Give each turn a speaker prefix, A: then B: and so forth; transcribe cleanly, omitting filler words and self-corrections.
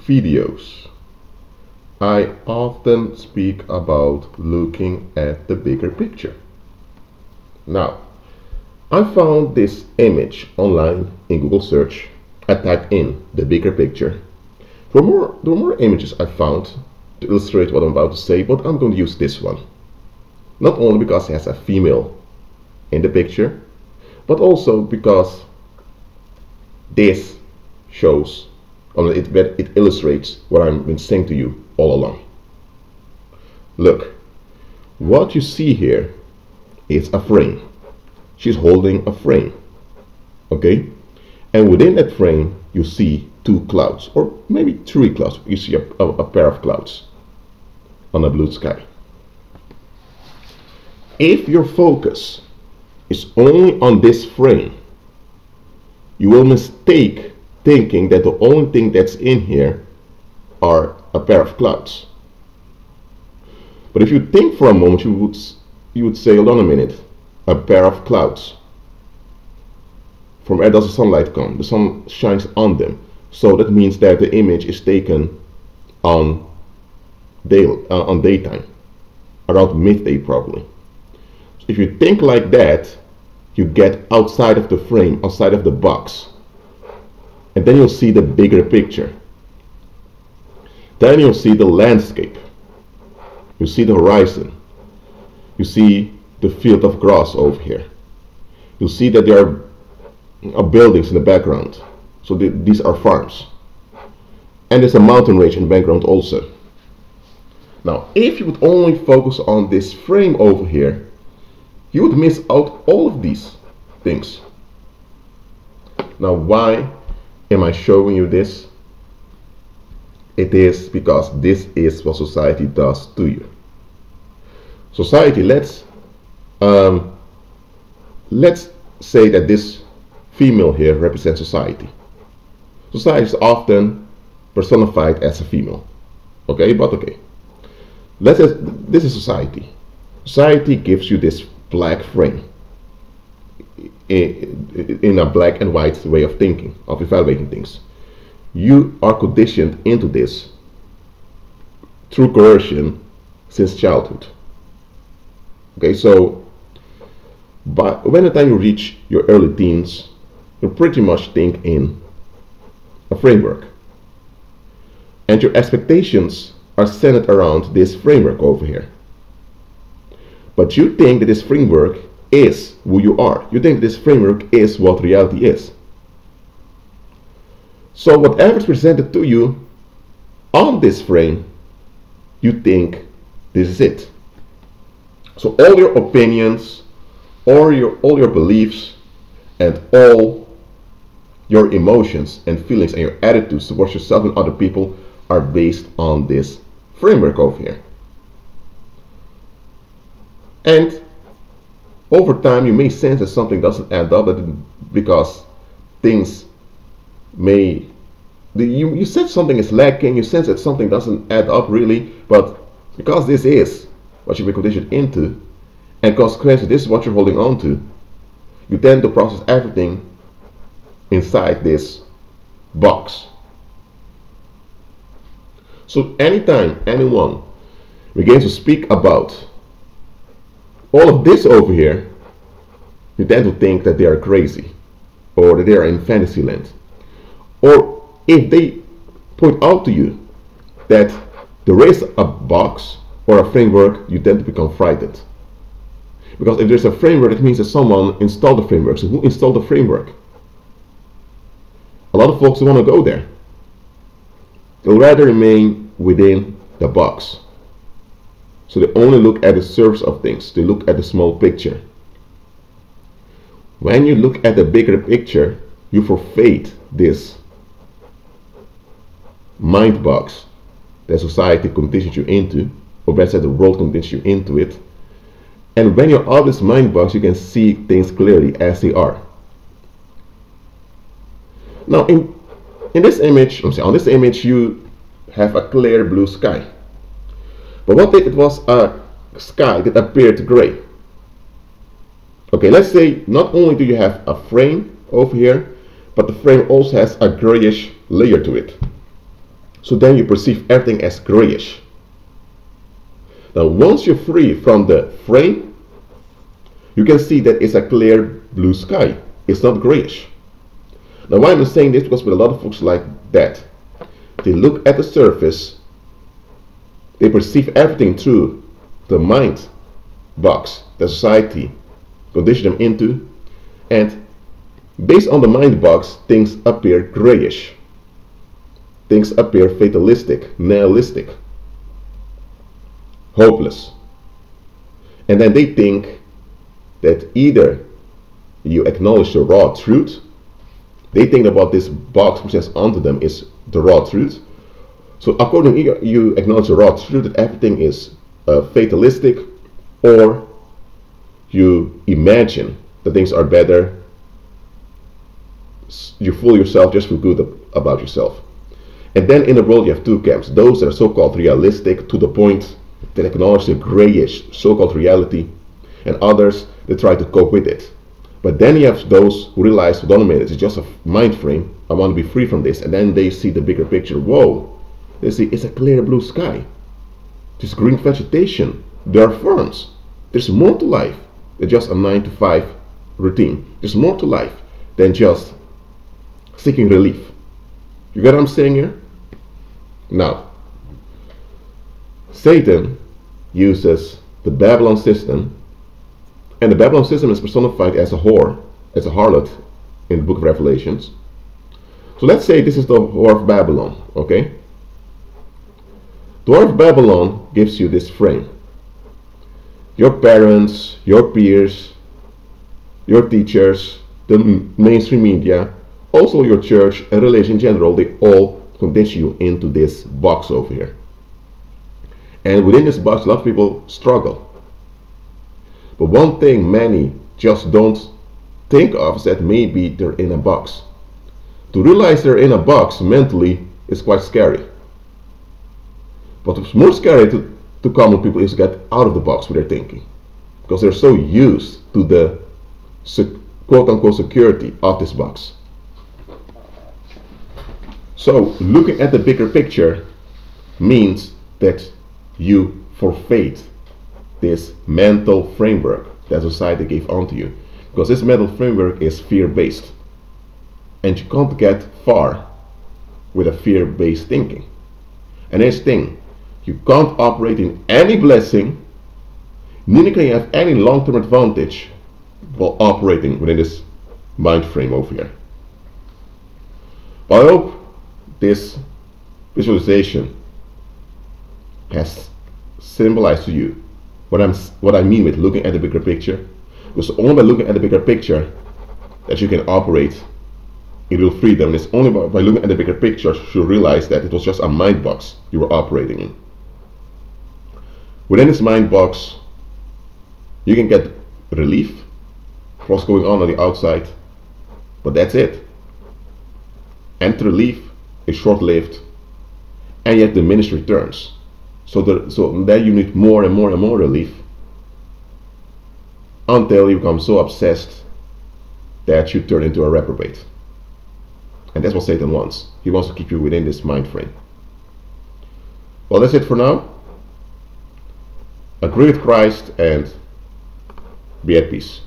A: videos, I often speak about looking at the bigger picture. Now, I found this image online in Google search. I typed in the bigger picture. There were more images I found to illustrate what I'm about to say, but I'm going to use this one. Not only because it has a female in the picture, but also because this shows, or it illustrates what I've been saying to you all along. Look, what you see here is a frame. She's holding a frame, okay? And within that frame, you see two clouds, or maybe three clouds. You see a pair of clouds on a blue sky. If your focus is only on this frame, you will mistake thinking that the only thing that's in here are a pair of clouds. But if you think for a moment, you would say, hold on a minute, a pair of clouds. From where does the sunlight come? The sun shines on them. So that means that the image is taken on daytime, around midday probably. So if you think like that, you get outside of the frame, outside of the box. And then you'll see the bigger picture. Then you'll see the landscape. You see the horizon. You see the field of grass over here. You'll see that there are buildings in the background. So these are farms. And there's a mountain range in the background also. Now, if you would only focus on this frame over here, you would miss out all of these things. Now, why am I showing you this? It is because this is what society does to you. Society, let's say that this female here represents society. Society is often personified as a female. Okay, but okay. Let's say this is society. Society gives you this black frame in a black and white way of thinking, of evaluating things. You are conditioned into this through coercion since childhood. Okay, so when the time you reach your early teens, you pretty much think in a framework. And your expectations are centered around this framework over here. But you think that this framework is who you are. You think this framework is what reality is. So whatever is presented to you on this frame, you think this is it. So all your opinions, all your beliefs, and all your emotions and feelings and your attitudes towards yourself and other people are based on this framework over here. And over time, you may sense that something doesn't add up, because things may, you sense something is lacking, you sense that something doesn't add up really, but because this is what you've been conditioned into, and consequently this is what you're holding on to, you tend to process everything inside this box. So anytime anyone begins to speak about all of this over here, you tend to think that they are crazy, or that they are in fantasy land. Or if they point out to you that there is a box or a framework, you tend to become frightened. Because if there's a framework, it means that someone installed the framework. So who installed the framework? A lot of folks don't want to go there. They'll rather remain within the box. So they only look at the surface of things. They look at the small picture. When you look at the bigger picture, you forfeit this mind box that society conditions you into, or better said, the world conditions you into it. And when you're out of this mind box, you can see things clearly as they are. Now, in this image, on this image, you have a clear blue sky. But what if it was a sky that appeared gray? Okay, let's say not only do you have a frame over here, but the frame also has a grayish layer to it. So then you perceive everything as grayish. Now once you're free from the frame, you can see that it's a clear blue sky. It's not grayish. Now why am I saying this? Because with a lot of folks like that, they look at the surface, they perceive everything through the mind box that society conditioned them into, and based on the mind box, things appear grayish. Things appear fatalistic, nihilistic, hopeless. And then they think that either you acknowledge the raw truth, they think about this box which is onto them is the raw truth. So accordingly, you acknowledge the raw truth that everything is fatalistic, or you imagine that things are better. You fool yourself, just feel good about yourself. And then in the world you have two camps: those that are so-called realistic, to the point, that acknowledge the grayish so-called reality, and others that try to cope with it. But then you have those who realize, hold on a minute, it's just a mind frame, I want to be free from this. And then they see the bigger picture. Whoa, they see it's a clear blue sky, there's green vegetation, there are ferns, there's more to life than just a 9-to-5 routine. There's more to life than just seeking relief. You get what I'm saying here? Now, Satan uses the Babylon system, and the Babylon system is personified as a whore, as a harlot in the book of Revelations. So let's say this is the whore of Babylon, okay? The whore of Babylon gives you this frame. Your parents, your peers, your teachers, the mainstream media, also your church and religion in general, they all condense you into this box over here. And within this box, a lot of people struggle. But one thing many just don't think of is that maybe they're in a box. To realize they're in a box mentally is quite scary. But what's more scary to common people is to get out of the box with their thinking, because they're so used to the quote-unquote security of this box. So looking at the bigger picture means that you forfeit this mental framework that society gave onto you, because this mental framework is fear-based, and you can't get far with a fear-based thinking. And this thing, you can't operate in any blessing, neither can you have any long-term advantage while operating within this mind frame over here. But I hope this visualization has symbolized to you what I mean with looking at the bigger picture. Because only by looking at the bigger picture that you can operate in real freedom. It's only by looking at the bigger picture you realize that it was just a mind box you were operating in. Within this mind box, you can get relief for what's going on the outside, but that's it. And the relief is short-lived, and yet diminished returns. So then you need more and more and more relief until you become so obsessed that you turn into a reprobate. And that's what Satan wants. He wants to keep you within this mind frame. Well, that's it for now. Agree with Christ and be at peace.